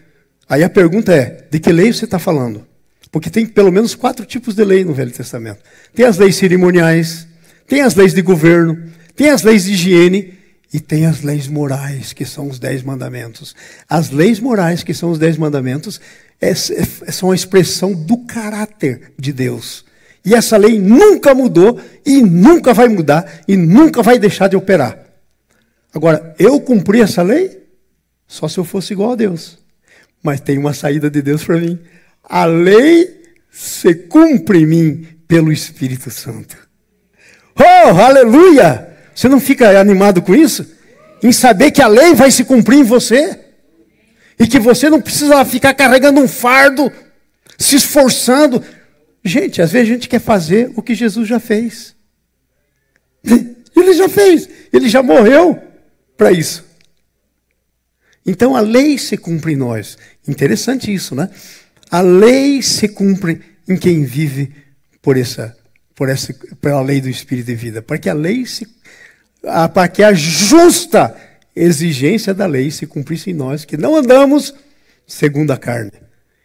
A: Aí a pergunta é, de que lei você está falando? Porque tem pelo menos 4 tipos de lei no Velho Testamento. Tem as leis cerimoniais, tem as leis de governo, tem as leis de higiene e tem as leis morais, que são os 10 mandamentos. As leis morais, que são os 10 mandamentos, são a expressão do caráter de Deus. E essa lei nunca mudou e nunca vai mudar e nunca vai deixar de operar. Agora, eu cumpri essa lei só se eu fosse igual a Deus. Mas tem uma saída de Deus para mim. A lei se cumpre em mim pelo Espírito Santo. Oh, aleluia! Você não fica animado com isso? Em saber que a lei vai se cumprir em você? E que você não precisa ficar carregando um fardo, se esforçando. Gente, às vezes a gente quer fazer o que Jesus já fez. Ele já fez. Ele já morreu para isso. Então a lei se cumpre em nós. Interessante isso, né? A lei se cumpre em quem vive pela lei do Espírito de vida. Para que para que a justa exigência da lei se cumprisse em nós, que não andamos segundo a carne.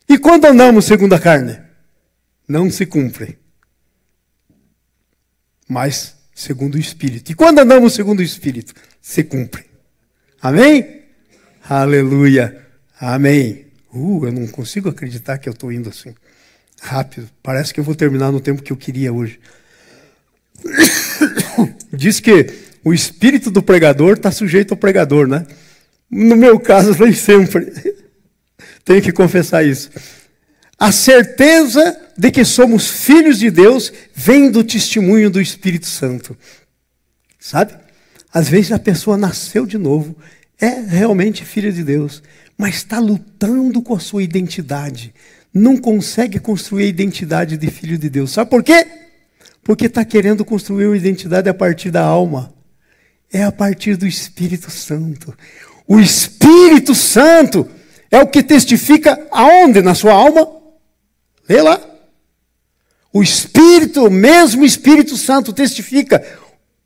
A: E quando andamos segundo a carne, não se cumpre, mas segundo o Espírito. E quando andamos segundo o Espírito, se cumpre. Amém? Aleluia. Amém. Eu não consigo acreditar que eu estou indo assim rápido. Parece que eu vou terminar no tempo que eu queria hoje. Diz que o espírito do pregador está sujeito ao pregador, né? No meu caso, nem sempre. Tenho que confessar isso. A certeza de que somos filhos de Deus vem do testemunho do Espírito Santo. Sabe? Às vezes a pessoa nasceu de novo, é realmente filha de Deus, mas está lutando com a sua identidade. Não consegue construir a identidade de filho de Deus. Sabe por quê? Porque está querendo construir uma identidade a partir da alma. É a partir do Espírito Santo. O Espírito Santo é o que testifica aonde? Na sua alma? Lê lá. O Espírito, o mesmo Espírito Santo testifica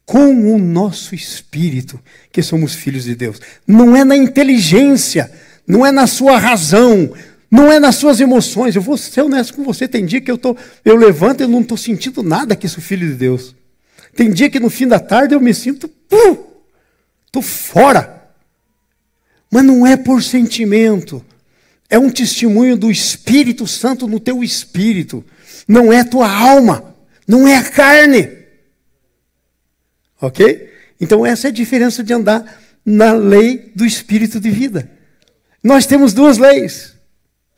A: com o nosso espírito que somos filhos de Deus. Não é na inteligência, não é na sua razão, não é nas suas emoções. Eu vou ser honesto com você, tem dia que eu levanto e eu não estou sentindo nada que sou filho de Deus. Tem dia que no fim da tarde eu me sinto, estou fora. Mas não é por sentimento, é um testemunho do Espírito Santo no teu espírito. Não é tua alma, não é a carne. Ok? Então essa é a diferença de andar na lei do Espírito de vida. Nós temos 2 leis.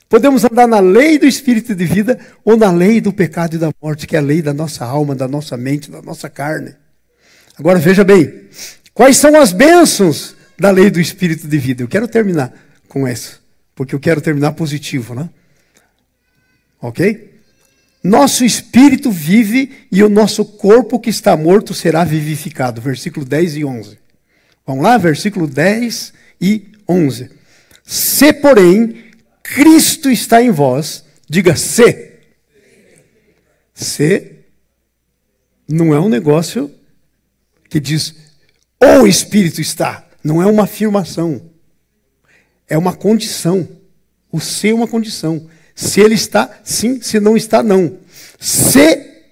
A: Podemos andar na lei do Espírito de vida ou na lei do pecado e da morte, que é a lei da nossa alma, da nossa mente, da nossa carne. Agora veja bem, quais são as bênçãos da lei do Espírito de vida? Eu quero terminar com essa, porque eu quero terminar positivo, né? Ok? Nosso espírito vive e o nosso corpo que está morto será vivificado. Versículo 10 e 11. Vamos lá? Versículo 10 e 11. Se, porém, Cristo está em vós, diga se. Se não é um negócio que diz o Espírito está. Não é uma afirmação. É uma condição. O se é uma condição. Se ele está, sim. Se não está, não. Se,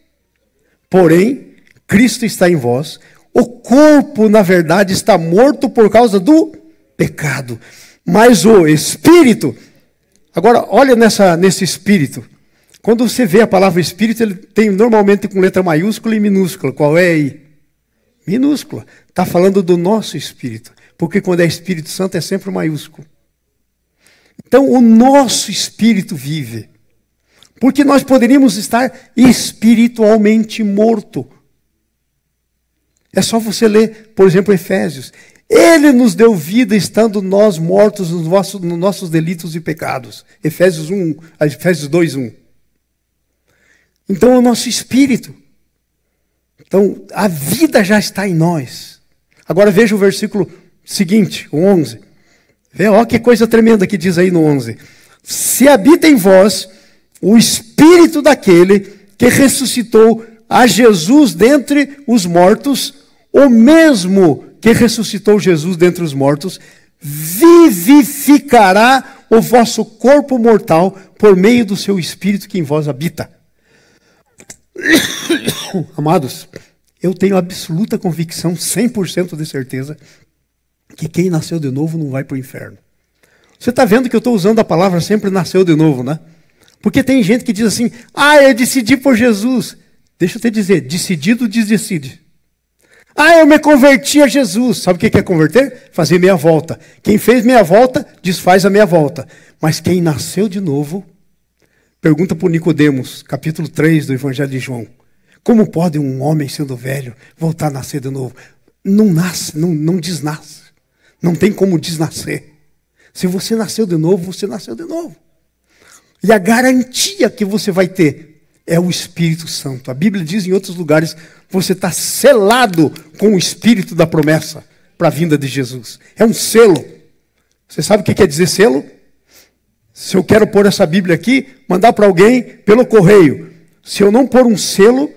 A: porém, Cristo está em vós, o corpo, na verdade, está morto por causa do pecado. Mas o Espírito... Agora, olha nesse Espírito. Quando você vê a palavra Espírito, ele tem normalmente com letra maiúscula e minúscula. Qual é aí? Minúscula. Está falando do nosso espírito. Porque quando é Espírito Santo é sempre maiúsculo. Então o nosso espírito vive. Porque nós poderíamos estar espiritualmente morto. É só você ler, por exemplo, Efésios. Ele nos deu vida estando nós mortos nos nossos delitos e pecados. Efésios 2:1. Então é o nosso espírito. Então a vida já está em nós. Agora veja o versículo seguinte, o 11. Vê, ó, que coisa tremenda que diz aí no 11. Se habita em vós o espírito daquele que ressuscitou a Jesus dentre os mortos, o mesmo que ressuscitou Jesus dentre os mortos, vivificará o vosso corpo mortal por meio do seu espírito que em vós habita. Amados, eu tenho absoluta convicção, 100% de certeza, que quem nasceu de novo não vai para o inferno. Você está vendo que eu estou usando a palavra sempre nasceu de novo, né? Porque tem gente que diz assim, eu decidi por Jesus. Deixa eu te dizer, decidido desdecide. Eu me converti a Jesus. Sabe o que é converter? Fazer meia volta. Quem fez meia volta, desfaz a meia volta. Mas quem nasceu de novo, pergunta para o Nicodemos, capítulo 3 do Evangelho de João. Como pode um homem sendo velho voltar a nascer de novo? Não nasce, não desnasce. Não tem como desnascer. Se você nasceu de novo, você nasceu de novo. E a garantia que você vai ter é o Espírito Santo. A Bíblia diz em outros lugares, você está selado com o Espírito da promessa para a vinda de Jesus. É um selo. Você sabe o que quer dizer selo? Se eu quero pôr essa Bíblia aqui, mandar para alguém pelo correio. Se eu não pôr um selo,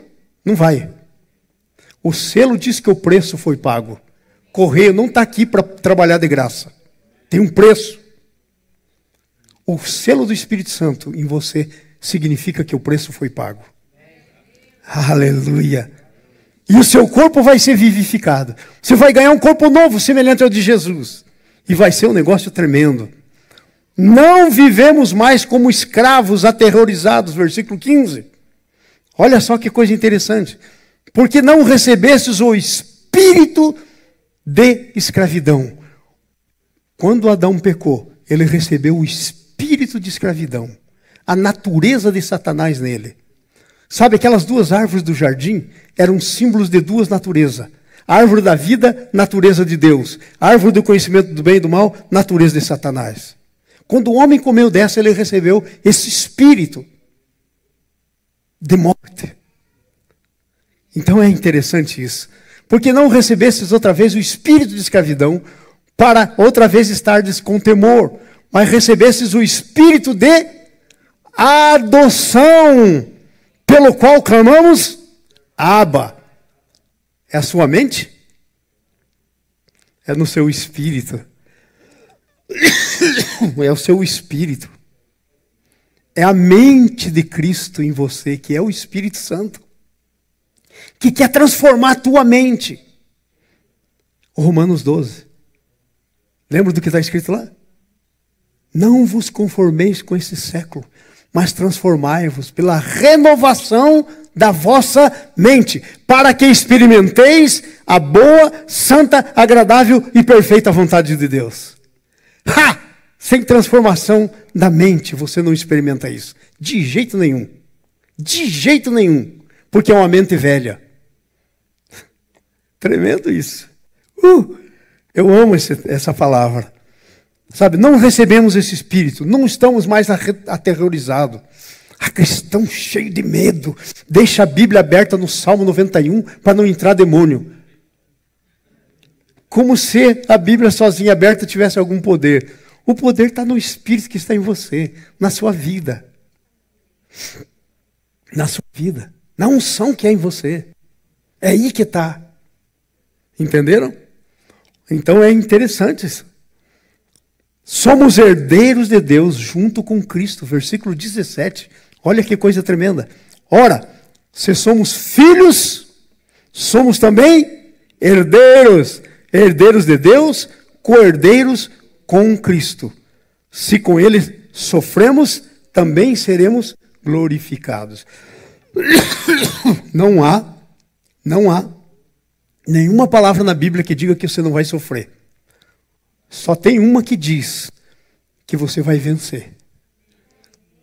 A: não vai. O selo diz que o preço foi pago. Correio não está aqui para trabalhar de graça. Tem um preço. O selo do Espírito Santo em você significa que o preço foi pago. Aleluia. E o seu corpo vai ser vivificado. Você vai ganhar um corpo novo, semelhante ao de Jesus. E vai ser um negócio tremendo. Não vivemos mais como escravos aterrorizados, versículo 15. Olha só que coisa interessante. Porque não recebestes o espírito de escravidão. Quando Adão pecou, ele recebeu o espírito de escravidão. A natureza de Satanás nele. Sabe, aquelas duas árvores do jardim eram símbolos de duas naturezas. A árvore da vida, natureza de Deus. A árvore do conhecimento do bem e do mal, natureza de Satanás. Quando o homem comeu dessa, ele recebeu esse espírito de morte. Então é interessante isso. Porque não recebestes outra vez o espírito de escravidão, para outra vez estardes com temor, mas recebestes o espírito de adoção, pelo qual clamamos, Abba. É a sua mente? É no seu espírito. É o seu espírito. É a mente de Cristo em você, que é o Espírito Santo, que quer transformar a tua mente. Romanos 12. Lembra do que está escrito lá? Não vos conformeis com esse século, mas transformai-vos pela renovação da vossa mente, para que experimenteis a boa, santa, agradável e perfeita vontade de Deus. Sem transformação da mente, você não experimenta isso. De jeito nenhum. De jeito nenhum. Porque é uma mente velha. Tremendo isso. Eu amo essa palavra. Sabe, não recebemos esse espírito. Não estamos mais aterrorizados. Cristão cheio de medo. Deixa a Bíblia aberta no Salmo 91 para não entrar demônio. Como se a Bíblia sozinha aberta tivesse algum poder. O poder está no Espírito que está em você, na sua vida. Na sua vida. Na unção que é em você. É aí que está. Entenderam? Então é interessante isso. Somos herdeiros de Deus junto com Cristo. Versículo 17. Olha que coisa tremenda. Ora, se somos filhos, somos também herdeiros. Herdeiros de Deus, co-herdeiros com Cristo. Se com Ele sofremos, também seremos glorificados. Não há nenhuma palavra na Bíblia que diga que você não vai sofrer. Só tem uma que diz que você vai vencer.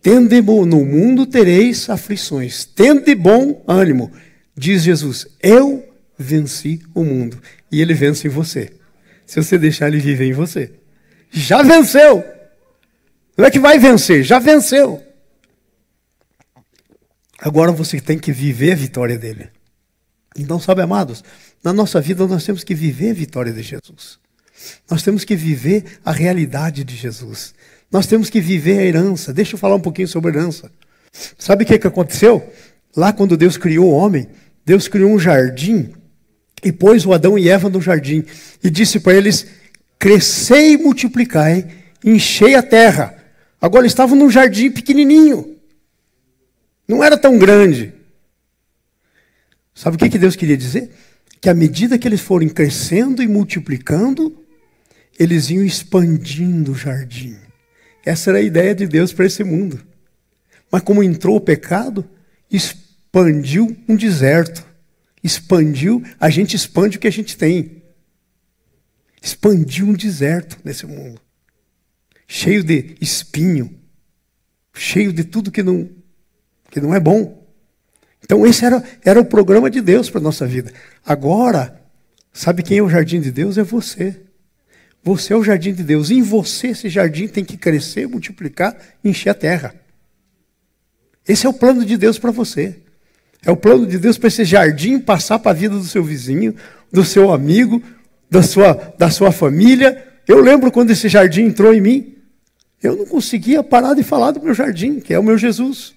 A: Tende no mundo tereis aflições. Tende bom ânimo, diz Jesus. Eu venci o mundo. E ele vence em você. Se você deixar ele viver em você. Já venceu. Não é que vai vencer, já venceu. Agora você tem que viver a vitória dele. Então, sabe, amados, na nossa vida nós temos que viver a vitória de Jesus. Nós temos que viver a realidade de Jesus. Nós temos que viver a herança. Deixa eu falar um pouquinho sobre herança. Sabe o que aconteceu? Lá quando Deus criou o homem, Deus criou um jardim e pôs o Adão e Eva no jardim e disse para eles, crescei e multiplicai, enchei a terra. Agora eles estavam num jardim pequenininho. Não era tão grande. Sabe o que Deus queria dizer? Que à medida que eles forem crescendo e multiplicando, eles iam expandindo o jardim. Essa era a ideia de Deus para esse mundo. Mas como entrou o pecado, expandiu um deserto. Expandiu, a gente expande o que a gente tem. Expandiu um deserto nesse mundo. Cheio de espinho. Cheio de tudo que não é bom. Então esse era o programa de Deus para a nossa vida. Agora, sabe quem é o jardim de Deus? É você. Você é o jardim de Deus. Em você esse jardim tem que crescer, multiplicar e encher a terra. Esse é o plano de Deus para você. É o plano de Deus para esse jardim passar para a vida do seu vizinho, do seu amigo, da sua família. Eu lembro quando esse jardim entrou em mim, eu não conseguia parar de falar do meu jardim, que é o meu Jesus.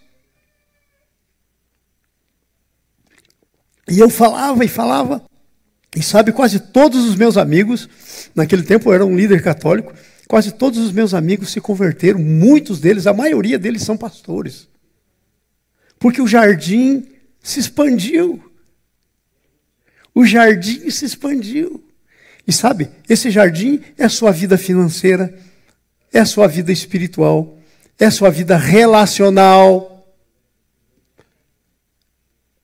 A: E eu falava e falava. E sabe, quase todos os meus amigos, naquele tempo eu era um líder católico, quase todos os meus amigos se converteram, muitos deles, a maioria deles são pastores. Porque o jardim se expandiu. O jardim se expandiu. E sabe, esse jardim é a sua vida financeira, é a sua vida espiritual, é a sua vida relacional,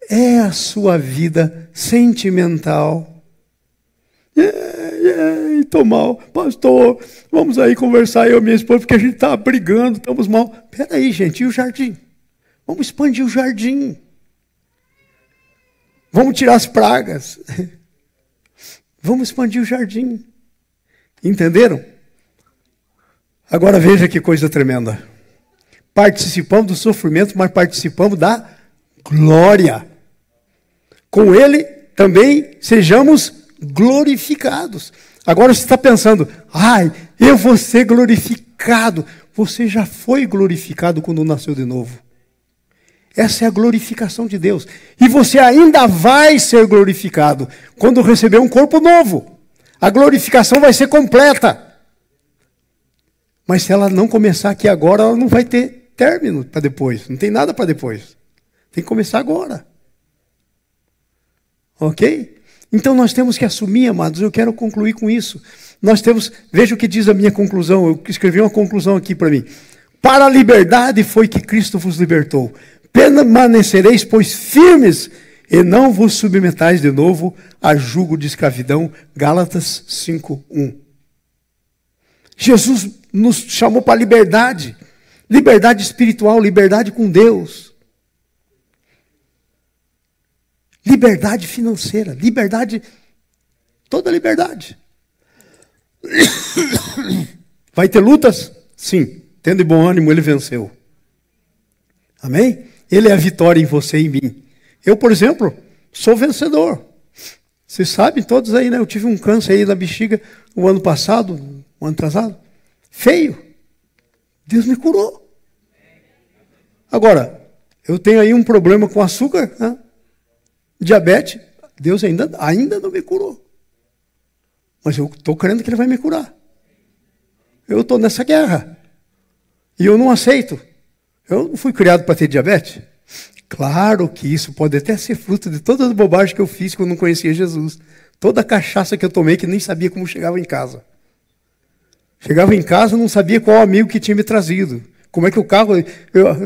A: é a sua vida sentimental. Estou mal, pastor, vamos aí conversar eu e minha esposa, porque a gente está brigando, estamos mal. Espera aí, gente, e o jardim? Vamos expandir o jardim. Vamos tirar as pragas. Vamos expandir o jardim. Entenderam? Agora veja que coisa tremenda. Participamos do sofrimento, mas participamos da glória. Com ele também sejamos glorificados. Agora você está pensando, eu vou ser glorificado. Você já foi glorificado quando nasceu de novo. Essa é a glorificação de Deus. E você ainda vai ser glorificado quando receber um corpo novo. A glorificação vai ser completa. Mas se ela não começar aqui agora, ela não vai ter término para depois. Não tem nada para depois. Tem que começar agora. Ok? Então nós temos que assumir, amados, eu quero concluir com isso. Veja o que diz a minha conclusão, eu escrevi uma conclusão aqui para mim. Para a liberdade foi que Cristo vos libertou. Permanecereis, pois, firmes, e não vos submetais de novo a jugo de escravidão. Gálatas 5:1. Jesus nos chamou para a liberdade. Liberdade espiritual, liberdade com Deus. Liberdade financeira, liberdade, toda liberdade. Vai ter lutas? Sim. Tendo bom ânimo, ele venceu. Amém? Ele é a vitória em você e em mim. Eu, por exemplo, sou vencedor. Vocês sabem todos aí, né? Eu tive um câncer aí na bexiga o ano passado, o ano atrasado. Feio. Deus me curou. Agora, eu tenho aí um problema com açúcar, né? Diabetes. Deus ainda não me curou. Mas eu estou crendo que ele vai me curar. Eu estou nessa guerra. E eu não aceito. Eu não fui criado para ter diabetes. Claro que isso pode até ser fruto de todas as bobagens que eu fiz quando não conhecia Jesus. Toda a cachaça que eu tomei que nem sabia como chegava em casa. Chegava em casa, não sabia qual amigo que tinha me trazido. Como é que o carro...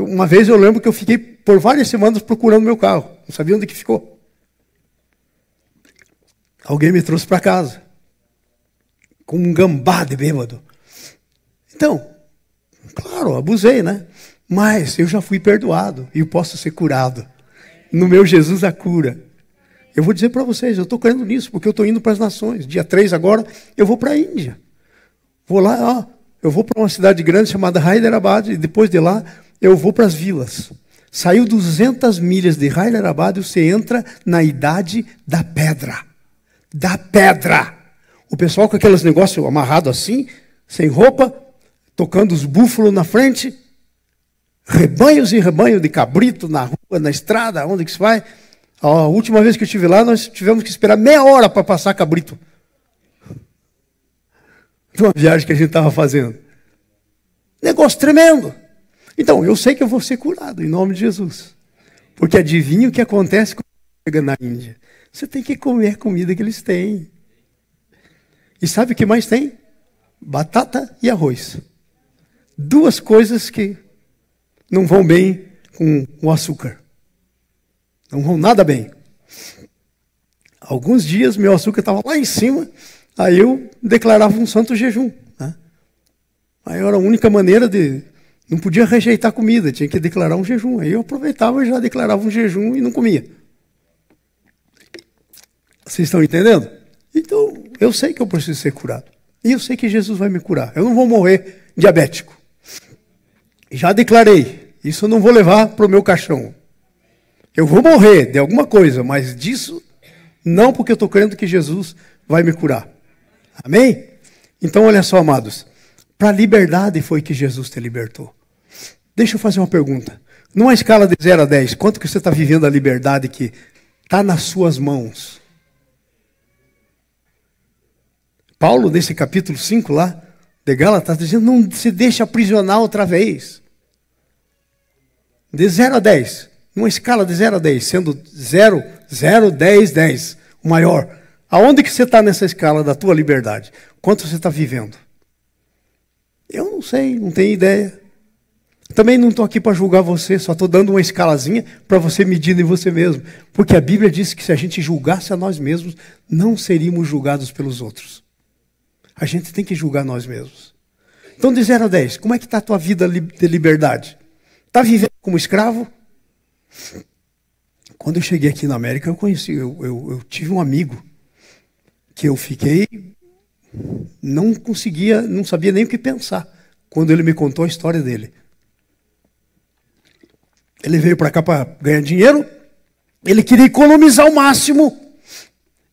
A: Uma vez eu lembro que eu fiquei por várias semanas procurando meu carro. Não sabia onde que ficou. Alguém me trouxe para casa. Com um gambá de bêbado. Então, claro, abusei, né? Mas eu já fui perdoado e eu posso ser curado. No meu Jesus a cura. Eu vou dizer para vocês, eu estou crendo nisso, porque eu estou indo para as nações. Dia 3 agora, eu vou para a Índia. Vou lá, ó, eu vou para uma cidade grande chamada Hyderabad, e depois de lá, eu vou para as vilas. Saiu 200 milhas de Hyderabad e você entra na idade da pedra. Da pedra. O pessoal com aqueles negócios amarrados assim, sem roupa, tocando os búfalos na frente, rebanhos e rebanhos de cabrito na rua, na estrada, onde que se vai. A última vez que eu estive lá, nós tivemos que esperar meia hora para passar cabrito. De uma viagem que a gente estava fazendo. Negócio tremendo. Então, eu sei que eu vou ser curado, em nome de Jesus. Porque adivinha o que acontece quando chega na Índia? Você tem que comer a comida que eles têm. E sabe o que mais tem? Batata e arroz. Duas coisas que não vão bem com o açúcar. Não vão nada bem. Alguns dias meu açúcar estava lá em cima, aí eu declarava um santo jejum. Né? Aí era a única maneira de... Não podia rejeitar comida, tinha que declarar um jejum. Aí eu aproveitava e já declarava um jejum e não comia. Vocês estão entendendo? Então, eu sei que eu preciso ser curado. E eu sei que Jesus vai me curar. Eu não vou morrer diabético. Já declarei. Isso eu não vou levar para o meu caixão. Eu vou morrer de alguma coisa, mas disso não, porque eu estou crendo que Jesus vai me curar. Amém? Então, olha só, amados. Para a liberdade foi que Jesus te libertou. Deixa eu fazer uma pergunta. Numa escala de 0 a 10, quanto que você está vivendo a liberdade que está nas suas mãos? Paulo, nesse capítulo 5 lá, de Gálatas, está dizendo, não se deixe aprisionar outra vez. De 0 a 10. Numa escala de 0 a 10, sendo 0, 0, 10, 10, o maior. Aonde que você está nessa escala da tua liberdade? Quanto você está vivendo? Eu não sei, não tenho ideia. Também não estou aqui para julgar você, só estou dando uma escalazinha para você medir em você mesmo. Porque a Bíblia diz que se a gente julgasse a nós mesmos, não seríamos julgados pelos outros. A gente tem que julgar nós mesmos. Então, de 0 a 10, como é que está a tua vida de liberdade? Está vivendo como escravo? Quando eu cheguei aqui na América, eu tive um amigo que eu fiquei, não sabia nem o que pensar, quando ele me contou a história dele. Ele veio para cá para ganhar dinheiro, ele queria economizar o máximo,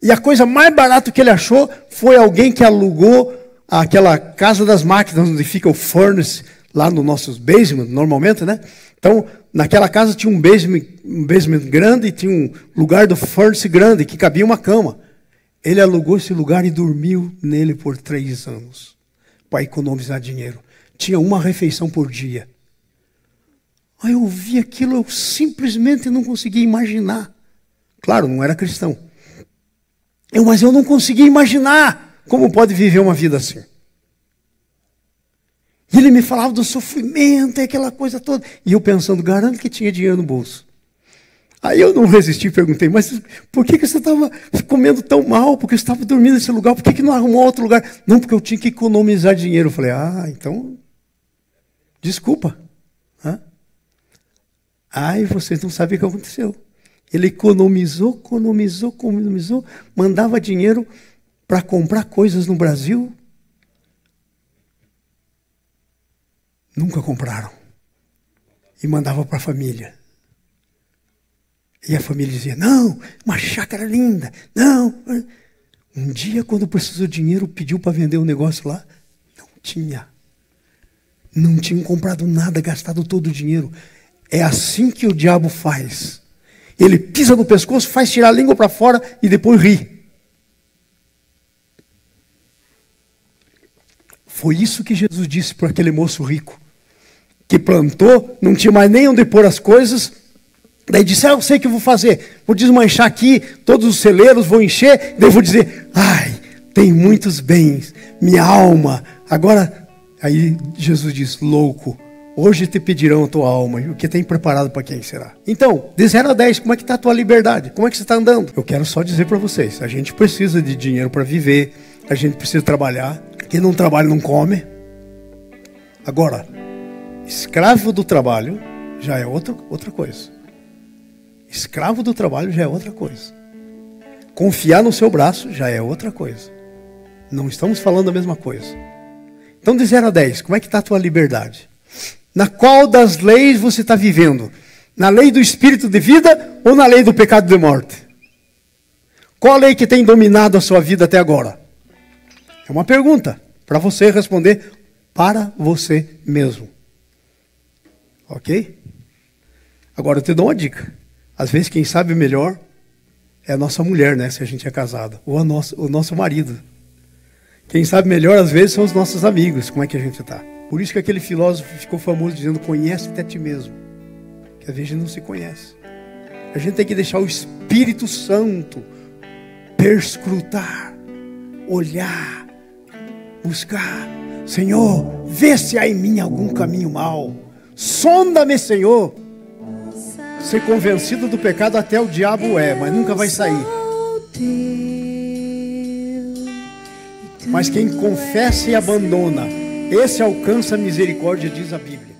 A: e a coisa mais barata que ele achou foi alguém que alugou aquela casa das máquinas, onde fica o furnace, lá no nossos basement, normalmente, né? Então, naquela casa tinha um basement grande e tinha um lugar do furnace grande, que cabia uma cama. Ele alugou esse lugar e dormiu nele por 3 anos, para economizar dinheiro. Tinha uma refeição por dia. Aí eu vi aquilo, eu simplesmente não conseguia imaginar. Claro, não era cristão. Mas eu não conseguia imaginar como pode viver uma vida assim. E ele me falava do sofrimento e aquela coisa toda. E eu pensando, garanto que tinha dinheiro no bolso. Aí eu não resisti e perguntei, mas por que você estava comendo tão mal? Por que você estava dormindo nesse lugar? Por que não arrumou outro lugar? Não, porque eu tinha que economizar dinheiro. Eu falei, então, desculpa. E vocês não sabem o que aconteceu. Ele economizou, mandava dinheiro para comprar coisas no Brasil. Nunca compraram. E mandava para a família. E a família dizia, não, uma chácara linda, não. Um dia, quando precisou de dinheiro, pediu para vender um negócio lá. Não tinha. Não tinham comprado nada, gastado todo o dinheiro. É assim que o diabo faz. Ele pisa no pescoço, faz tirar a língua para fora e depois ri. Foi isso que Jesus disse para aquele moço rico, que plantou, não tinha mais nem onde pôr as coisas, daí disse, eu sei o que eu vou fazer, vou desmanchar aqui, todos os celeiros vou encher, daí eu vou dizer, tem muitos bens, minha alma, agora, aí Jesus diz, louco, Hoje te pedirão a tua alma, e o que tem preparado para quem será? Então, de 0 a 10, como é que está a tua liberdade? Como é que você está andando? Eu quero só dizer para vocês, a gente precisa de dinheiro para viver, a gente precisa trabalhar, quem não trabalha não come. Agora, escravo do trabalho já é outra coisa. Escravo do trabalho já é outra coisa. Confiar no seu braço já é outra coisa. Não estamos falando a mesma coisa. Então, de 0 a 10, como é que está a tua liberdade? Na qual das leis você está vivendo? Na lei do espírito de vida ou na lei do pecado de morte? Qual a lei que tem dominado a sua vida até agora? É uma pergunta para você responder para você mesmo. Ok? Agora eu te dou uma dica. Às vezes quem sabe melhor é a nossa mulher, né? Se a gente é casado. Ou o nosso marido. Quem sabe melhor às vezes são os nossos amigos. Como é que a gente está? Por isso que aquele filósofo ficou famoso dizendo: conhece-te a ti mesmo. Que às vezes a gente não se conhece. A gente tem que deixar o Espírito Santo perscrutar, olhar, buscar. Senhor, vê se há em mim algum caminho mau. Sonda-me, Senhor. Ser convencido do pecado até o diabo é, mas nunca vai sair. Mas quem confessa e abandona, esse alcança a misericórdia, diz a Bíblia.